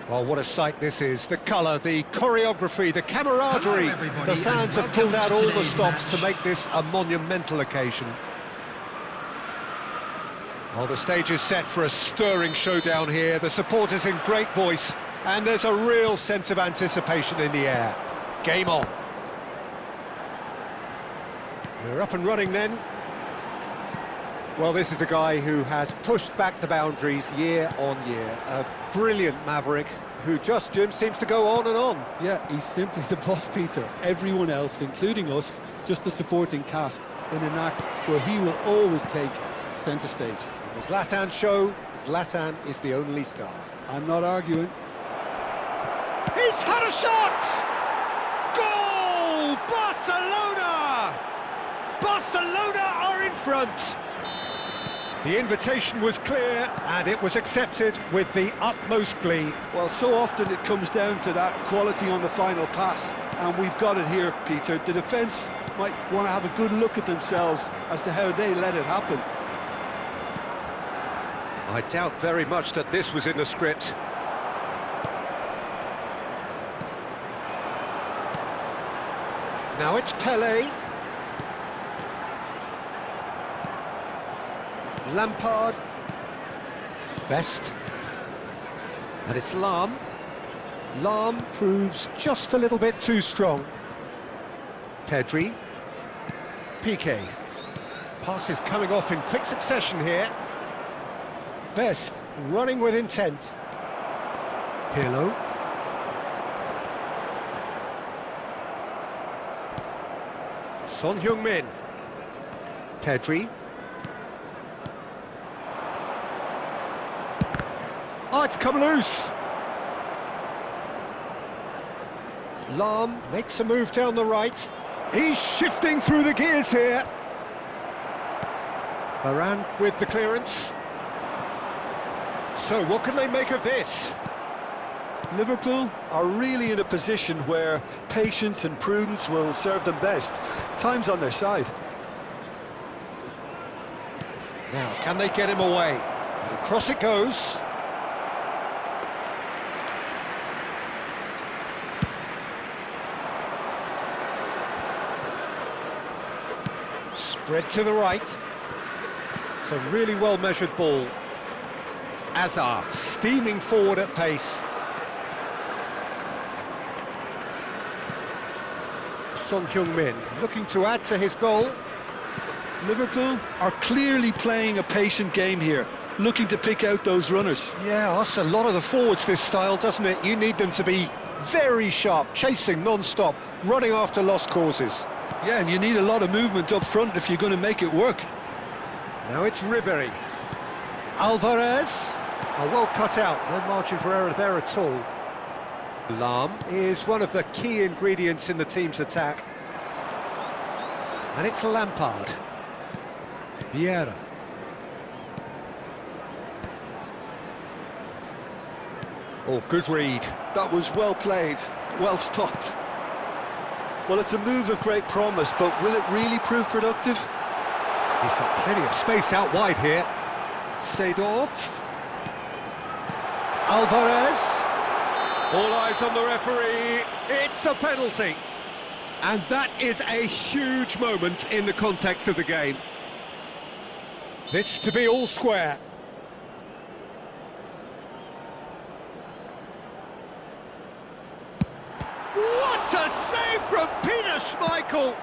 Well, what a sight this is. The colour, the choreography, the camaraderie. The fans have pulled out all the stops to make this a monumental occasion. Well, the stage is set for a stirring showdown here. The supporters in great voice, and there's a real sense of anticipation in the air. Game on. We're up and running then. Well, this is a guy who has pushed back the boundaries year on year. A brilliant maverick who just, Jim, seems to go on and on. Yeah, he's simply the boss, Peter. Everyone else, including us, just the supporting cast in an act where he will always take centre stage. In the Zlatan show, Zlatan is the only star. I'm not arguing. He's had a shot! Goal! Barcelona! Barcelona are in front! The invitation was clear, and it was accepted with the utmost glee. Well, so often it comes down to that quality on the final pass, and we've got it here, Peter. The defence might want to have a good look at themselves as to how they let it happen. I doubt very much that this was in the script. Now it's Pelé. Lampard. Best. And it's Lahm. Lahm proves just a little bit too strong. Pedri. Piqué. Passes coming off in quick succession here. Best running with intent. Pirlo. Son Heung-min. Pedri. Oh, it's come loose. Lahm makes a move down the right. He's shifting through the gears here. Varane with the clearance. So what can they make of this? Liverpool are really in a position where patience and prudence will serve them best. Time's on their side. Now, can they get him away? And across it goes. Spread to the right. It's a really well-measured ball. Azar steaming forward at pace. Son Heung-min looking to add to his goal. Liverpool are clearly playing a patient game here, looking to pick out those runners. Yeah, that's a lot of the forwards, this style, doesn't it? You need them to be very sharp, chasing non-stop, running after lost causes. Yeah, and you need a lot of movement up front if you're going to make it work. Now it's Ribéry. Alvarez. Oh, well cut out, no margin for error there at all. Lahm is one of the key ingredients in the team's attack. And it's Lampard. Vieira. Oh, good read. That was well played, well stopped. Well, it's a move of great promise, but will it really prove productive? He's got plenty of space out wide here. Seedorf. Alvarez. All eyes on the referee. It's a penalty. And that is a huge moment in the context of the game. This to be all square. What a save from Peter Schmeichel!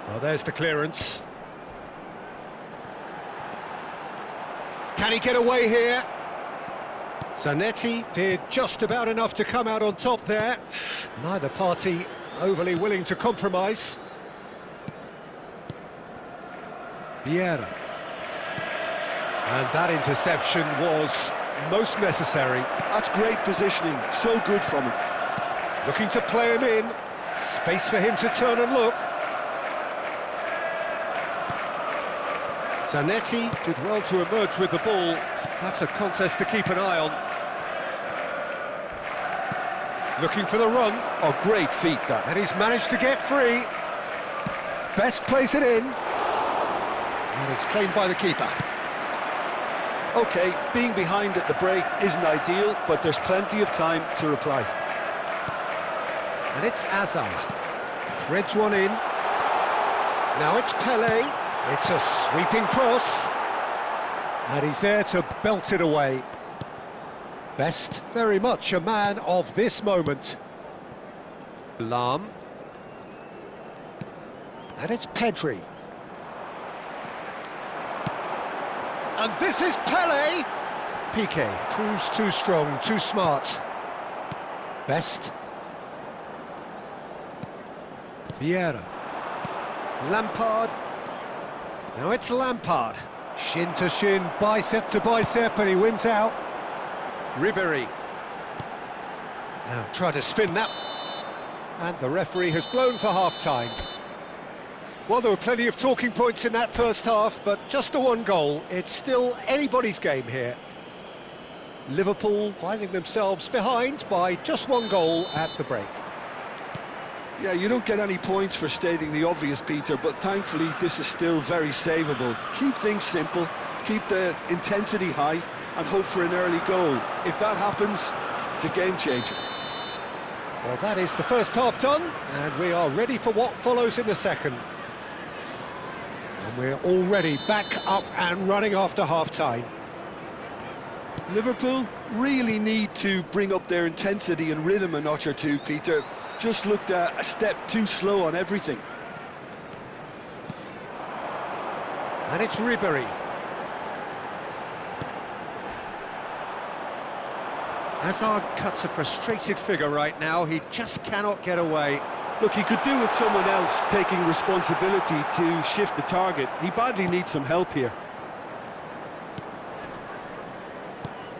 Well, there's the clearance. Can he get away here? Zanetti did just about enough to come out on top there. Neither party overly willing to compromise. Vieira. And that interception was most necessary. That's great positioning, so good from him. Looking to play him in. Space for him to turn and look. Zanetti did well to emerge with the ball. That's a contest to keep an eye on. Looking for the run. Oh, great feat, that. And he's managed to get free. Best plays it in. And it's claimed by the keeper. OK, being behind at the break isn't ideal, but there's plenty of time to reply. And it's Azar. Threads one in. Now it's Pele. It's a sweeping cross. And he's there to belt it away. Best, very much a man of this moment. Lam. And it's Pedri. And this is Pele! Piqué proves too strong, too smart. Best. Vieira. Lampard. Now it's Lampard. Shin to shin, bicep to bicep, and he wins out. Ribéry. Now try to spin that. And the referee has blown for half-time. Well, there were plenty of talking points in that first half, but just the one goal. It's still anybody's game here. Liverpool finding themselves behind by just one goal at the break. Yeah, you don't get any points for stating the obvious, Peter, but thankfully this is still very savable. Keep things simple, keep the intensity high, and hope for an early goal. If that happens, it's a game changer. Well, that is the first half done, and we are ready for what follows in the second. And we're already back up and running after half-time. Liverpool really need to bring up their intensity and rhythm a notch or two, Peter. Just looked a step too slow on everything. And it's Ribéry. Hazard cuts a frustrated figure right now. He just cannot get away. Look, he could do with someone else taking responsibility to shift the target. He badly needs some help here.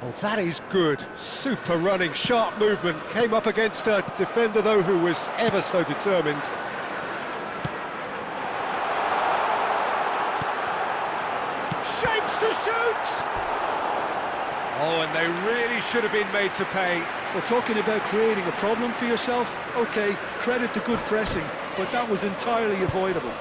Oh, that is good. Super running, sharp movement. Came up against a defender, though, who was ever so determined. Shapes to shoot! Oh, and they really should have been made to pay. We're talking about creating a problem for yourself. OK, credit to good pressing, but that was entirely avoidable.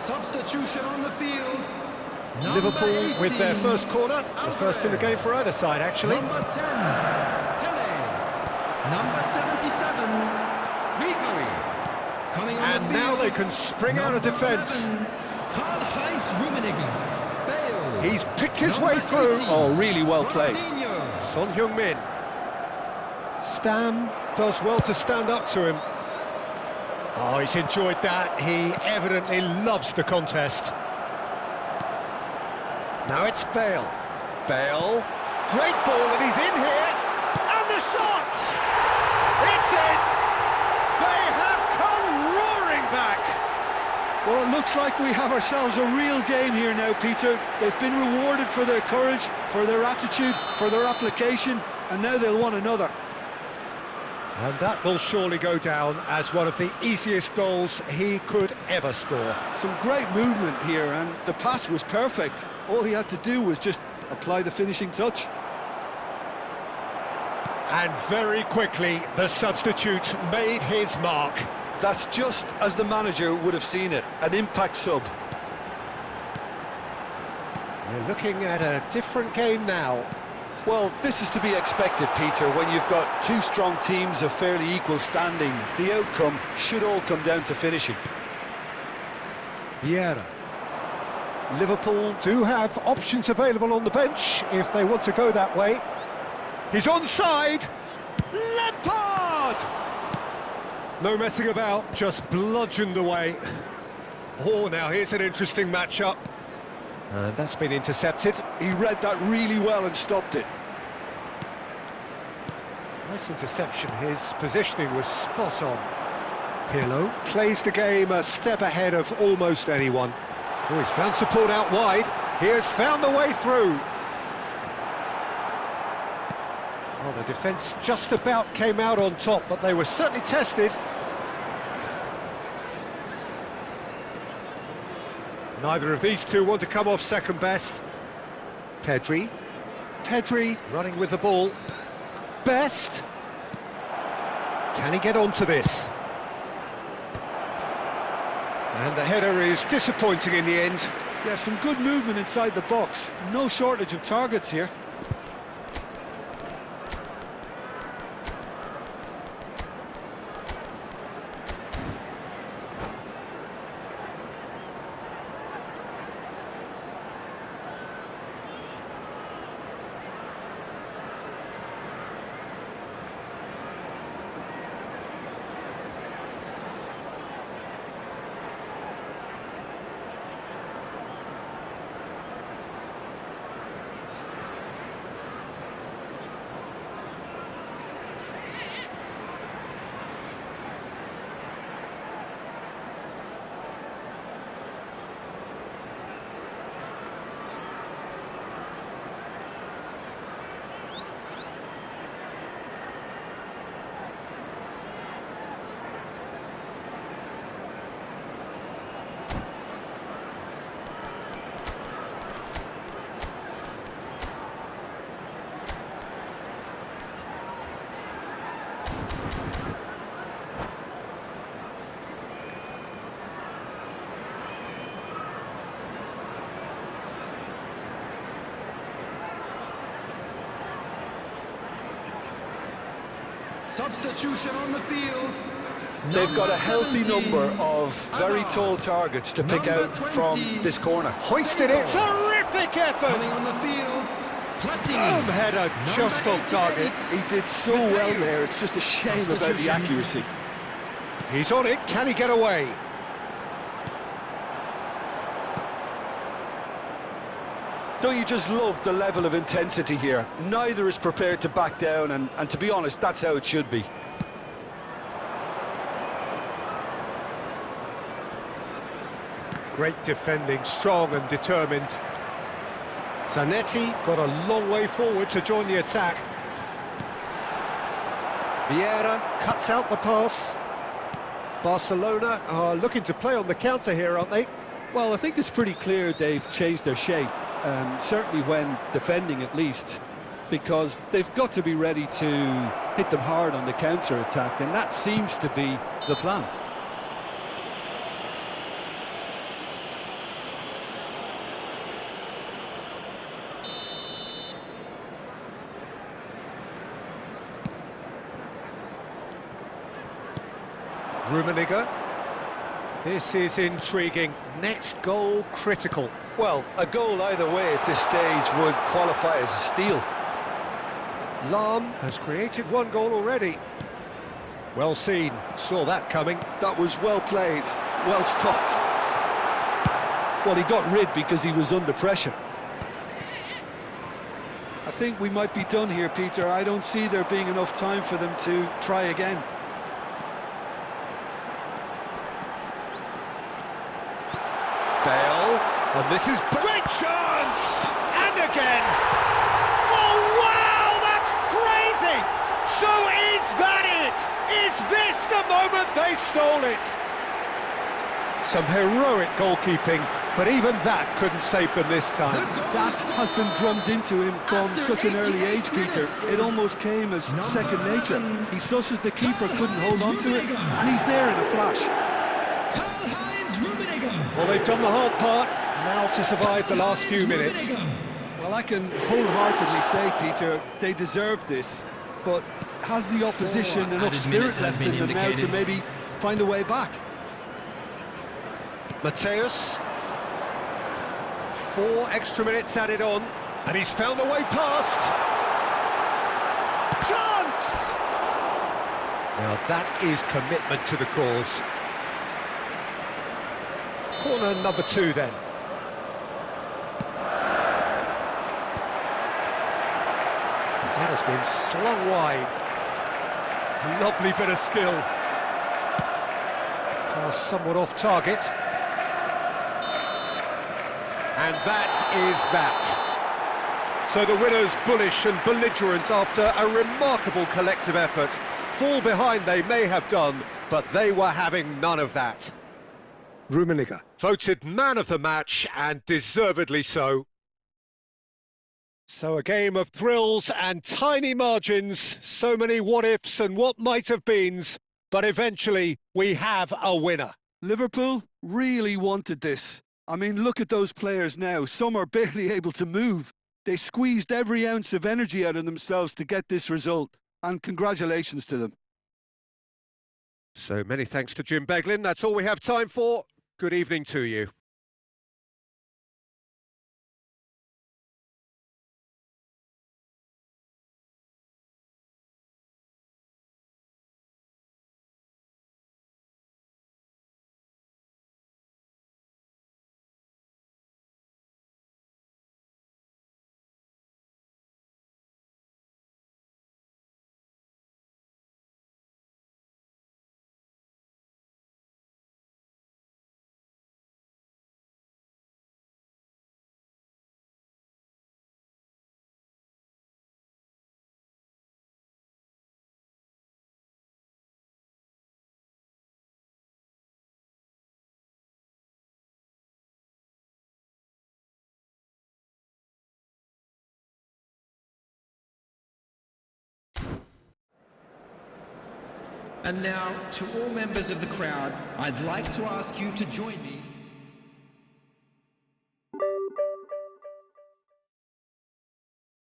Substitution on the field. Liverpool 18, with their first corner, the first in the game for either side, actually. Number 10, Pele. Number 77, Ribéry. Coming on And the now field, they can spring out of defence. 11, Karl-Heinz Rummenigge. Bale. He's picked his Number way through. 18, Oh, really well played. Ronaldinho. Son Heung-min. Stam does well to stand up to him. Oh, he's enjoyed that. He evidently loves the contest. Now it's Bale. Bale. Great ball, and he's in here. And the shot! It's in! They have come roaring back! Well, it looks like we have ourselves a real game here now, Peter. They've been rewarded for their courage, for their attitude, for their application, and now they'll want another. And that will surely go down as one of the easiest goals he could ever score. Some great movement here, and the pass was perfect. All he had to do was just apply the finishing touch. And very quickly, the substitute made his mark. That's just as the manager would have seen it, an impact sub. We're looking at a different game now. Well, this is to be expected, Peter, when you've got two strong teams of fairly equal standing. The outcome should all come down to finishing. Vieira. Liverpool do have options available on the bench if they want to go that way. He's onside. Lampard! No messing about, just bludgeoned away. Oh, now here's an interesting matchup. And that's been intercepted. He read that really well and stopped it. Nice interception. His positioning was spot on. Pirlo plays the game a step ahead of almost anyone. Oh, he's found support out wide. He has found the way through. defence just about came out on top, but they were certainly tested. Neither of these two want to come off second best. Pedri running with the ball. Best. Can he get onto this? And the header is disappointing in the end. Yeah, some good movement inside the box. No shortage of targets here. Substitution on the field. They've got a healthy number of very tall targets to pick out from this corner. Hoisted it. Terrific effort. Coming on the field. Boom, header just on target. He did so well there, it's just a shame about the accuracy. He's on it. Can he get away? Don't you just love the level of intensity here? Neither is prepared to back down, and to be honest, that's how it should be. Great defending, strong and determined. Zanetti got a long way forward to join the attack. Vieira cuts out the pass. Barcelona are looking to play on the counter here, aren't they? Well, I think it's pretty clear they've changed their shape. Certainly when defending at least, because they've got to be ready to hit them hard on the counter-attack, and that seems to be the plan. Rummenigge. This is intriguing. Next goal critical. Well, a goal either way at this stage would qualify as a steal. Lahm has created one goal already. Well seen, saw that coming. That was well played, well stopped. Well, he got rid because he was under pressure. I think we might be done here, Peter. I don't see there being enough time for them to try again. Bale, and this is great chance! And again! Oh wow, that's crazy! So is that it? Is this the moment they stole it? Some heroic goalkeeping, but even that couldn't save them this time. That has been drummed into him from such an early age, Peter. It almost came as second nature. He susses the keeper couldn't hold on to it, and he's there in a flash. Well, they've done the hard part, now to survive the last few minutes. Well, I can wholeheartedly say, Peter, they deserve this, but has the opposition enough spirit left in them now to maybe find a way back? Mateus. 4 extra minutes added on, and he's found a way past. Chance! Now that is commitment to the cause. Corner number 2 then. That has been slung wide. Lovely bit of skill. Pass somewhat off target. And that is that. So the winners bullish and belligerent after a remarkable collective effort. Fall behind they may have done, but they were having none of that. Rummenigge voted man of the match, and deservedly so. So a game of thrills and tiny margins, so many what-ifs and what might-have-beens, but eventually we have a winner. Liverpool really wanted this. I mean, look at those players now. Some are barely able to move. They squeezed every ounce of energy out of themselves to get this result, and congratulations to them. So many thanks to Jim Beglin. That's all we have time for. Good evening to you. And now, to all members of the crowd, I'd like to ask you to join me